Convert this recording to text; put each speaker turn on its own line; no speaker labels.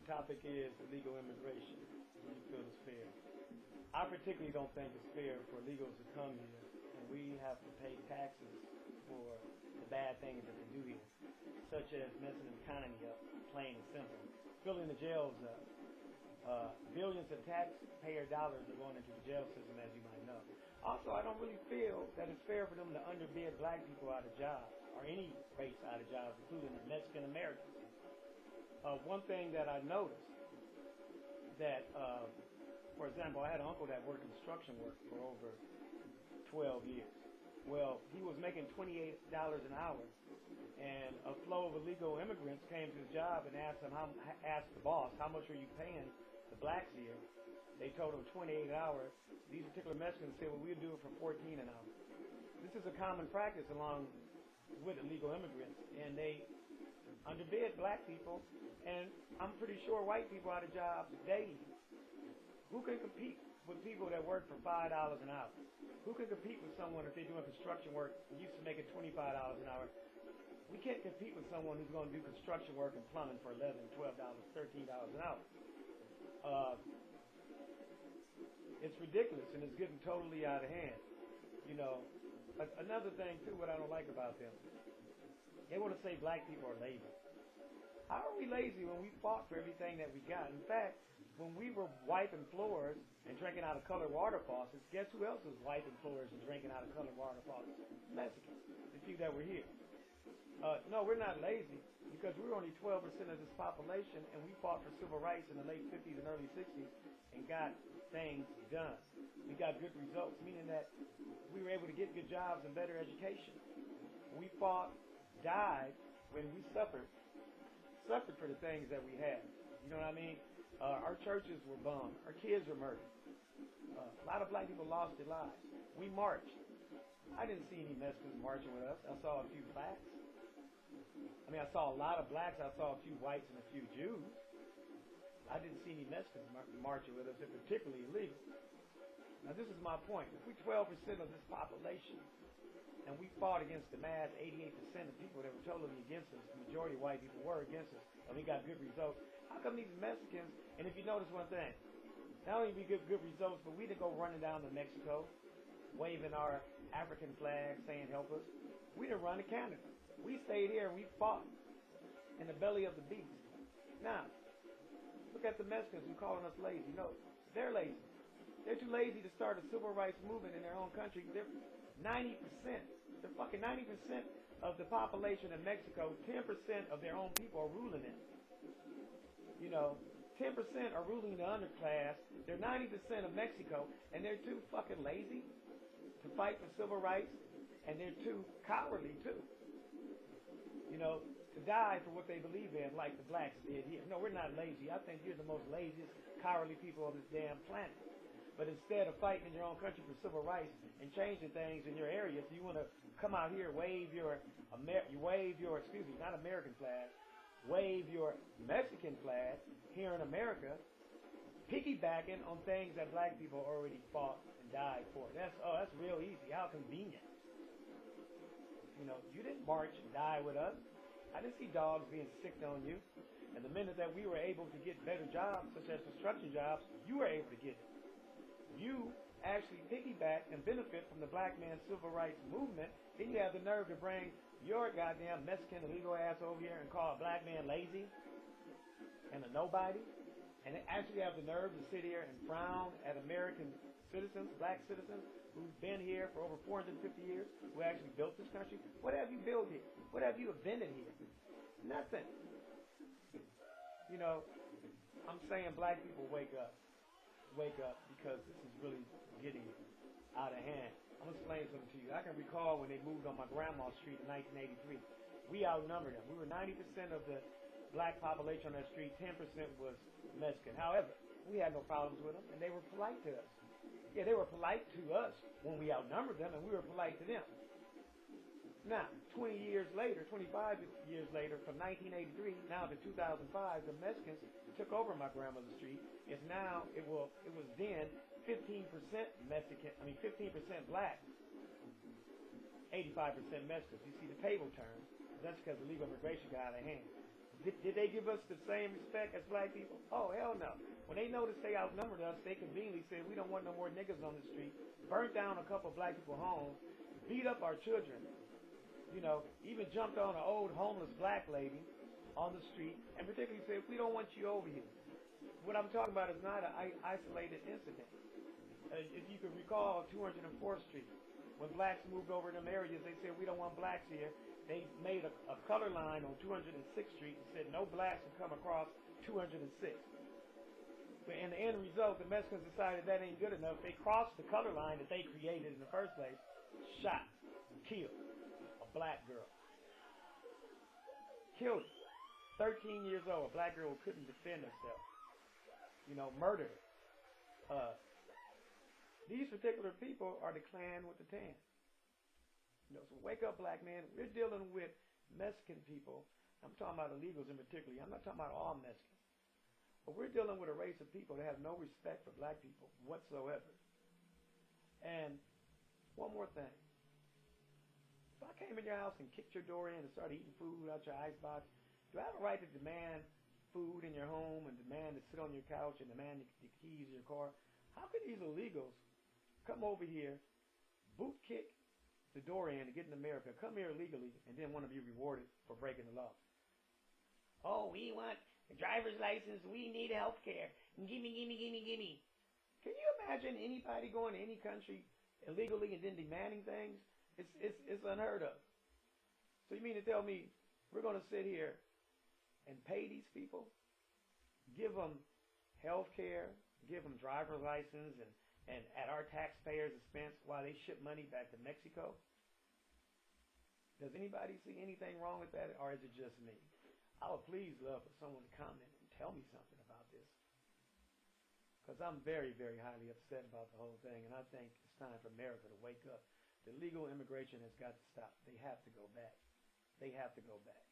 The topic is illegal immigration. Do you feel it's fair? I particularly don't think it's fair for illegals to come here and we have to pay taxes for the bad things that they do here, such as messing the economy up, plain and simple, filling the jails up. Billions of taxpayer dollars are going into the jail system, as you might know. Also, I don't really feel that it's fair for them to underbid black people out of jobs, or any race out of jobs, including the Mexican Americans. One thing that I noticed that, for example, I had an uncle that worked construction work for over 12 years. Well, he was making $28 an hour, and a flow of illegal immigrants came to his job and asked the boss, how much are you paying the blacks here? They told him 28 hours. These particular Mexicans said, well, we'll do it for 14 an hour. This is a common practice along with illegal immigrants, and they underbid black people, and I'm pretty sure white people out of jobs daily. Who can compete with people that work for $5 an hour? Who can compete with someone if they're doing construction work and used to making $25 an hour? We can't compete with someone who's going to do construction work and plumbing for $11, $12, $13 an hour. It's ridiculous, and it's getting totally out of hand. You know, another thing, too, what I don't like about them, they want to say black people are lazy. How are we lazy when we fought for everything that we got? In fact, when we were wiping floors and drinking out of colored water faucets, guess who else was wiping floors and drinking out of colored water faucets? Mexicans, the few that were here. No, we're not lazy because we were only 12% of this population, and we fought for civil rights in the late 50s and early 60s and got things done. We got good results, meaning that we were able to get good jobs and better education. We fought, died when we suffered for the things that we had. You know what I mean? Our churches were bombed. Our kids were murdered. A lot of black people lost their lives. We marched. I didn't see any Mexicans marching with us. I saw a few blacks. I mean, I saw a lot of blacks. I saw a few whites and a few Jews. I didn't see any Mexicans marching with us, and particularly illegal. Now, this is my point. If we're 12% of this population, and we fought against the mass 88% of people that were totally against us, the majority of white people were against us, and we got good results, how come these Mexicans, and if you notice one thing, not only did we get good results, but we didn't go running down to Mexico, waving our African flag, saying help us. We didn't run to Canada. We stayed here and we fought in the belly of the beast. Now, look at the Mexicans who calling us lazy. No, they're lazy. They're too lazy to start a civil rights movement in their own country. They're 90%. They're fucking 90% of the population in Mexico. 10% of their own people are ruling it. You know, 10% are ruling the underclass. They're 90% of Mexico, and they're too fucking lazy to fight for civil rights, and they're too cowardly too. You know, to die for what they believe in, like the blacks did here. No, we're not lazy. I think you're the most laziest, cowardly people on this damn planet. But instead of fighting in your own country for civil rights and changing things in your area, if you want to come out here, wave your not American flag, wave your Mexican flag here in America, piggybacking on things that black people already fought and died for. That's real easy. How convenient. You know, you didn't march and die with us. I didn't see dogs being sicked on you. And the minute that we were able to get better jobs, such as construction jobs, you were able to get it. You actually piggyback and benefit from the black man's civil rights movement. Then you have the nerve to bring your goddamn Mexican illegal ass over here and call a black man lazy and a nobody. And they actually have the nerve to sit here and frown at American citizens, black citizens, who've been here for over 450 years, who actually built this country. What have you built here? What have you invented here? Nothing. You know, I'm saying black people wake up. Wake up, because this is really getting out of hand. I'm going to explain something to you. I can recall when they moved on my grandma's street in 1983. We outnumbered them. We were 90% of the black population on that street. 10% was Mexican. However, we had no problems with them, and they were polite to us. Yeah, they were polite to us when we outnumbered them, and we were polite to them. Now, 20 years later, 25 years later, from 1983 now to 2005, the Mexicans took over my grandmother's street. It was then 15% Mexican, 15% black, 85% Mexicans. You see the table turn. That's because illegal immigration got out of hand. Did they give us the same respect as black people? Oh, hell no. When they noticed they outnumbered us, they conveniently said, we don't want no more niggas on the street, burnt down a couple of black people homes, beat up our children, even jumped on an old homeless black lady on the street, and particularly said, we don't want you over here. What I'm talking about is not an isolated incident. If you could recall 204th Street, when blacks moved over in them areas, they said, we don't want blacks here. They made a color line on 206th Street and said no blacks would come across 206. But in the end result, the Mexicans decided that ain't good enough. They crossed the color line that they created in the first place, shot, killed a black girl. Killed her. 13 years old, a black girl who couldn't defend herself. Murdered her. These particular people are the Klan with the tan. So wake up, black man. We're dealing with Mexican people. I'm talking about illegals in particular. I'm not talking about all Mexicans. But we're dealing with a race of people that have no respect for black people whatsoever. And one more thing. If I came in your house and kicked your door in and started eating food out your icebox, do I have a right to demand food in your home and demand to sit on your couch and demand the keys to your car? How could these illegals come over here, boot kick the door in to get in America, come here illegally, and then want to be rewarded for breaking the law? Oh, we want a driver's license. We need health care. Gimme, gimme, gimme, gimme. Can you imagine anybody going to any country illegally and then demanding things? It's unheard of. So you mean to tell me we're going to sit here and pay these people, give them health care, give them driver's license, and at our taxpayers' expense while they ship money back to Mexico? Does anybody see anything wrong with that, or is it just me? I would please love for someone to comment and tell me something about this, because I'm very, very highly upset about the whole thing, and I think it's time for America to wake up. The legal immigration has got to stop. They have to go back. They have to go back.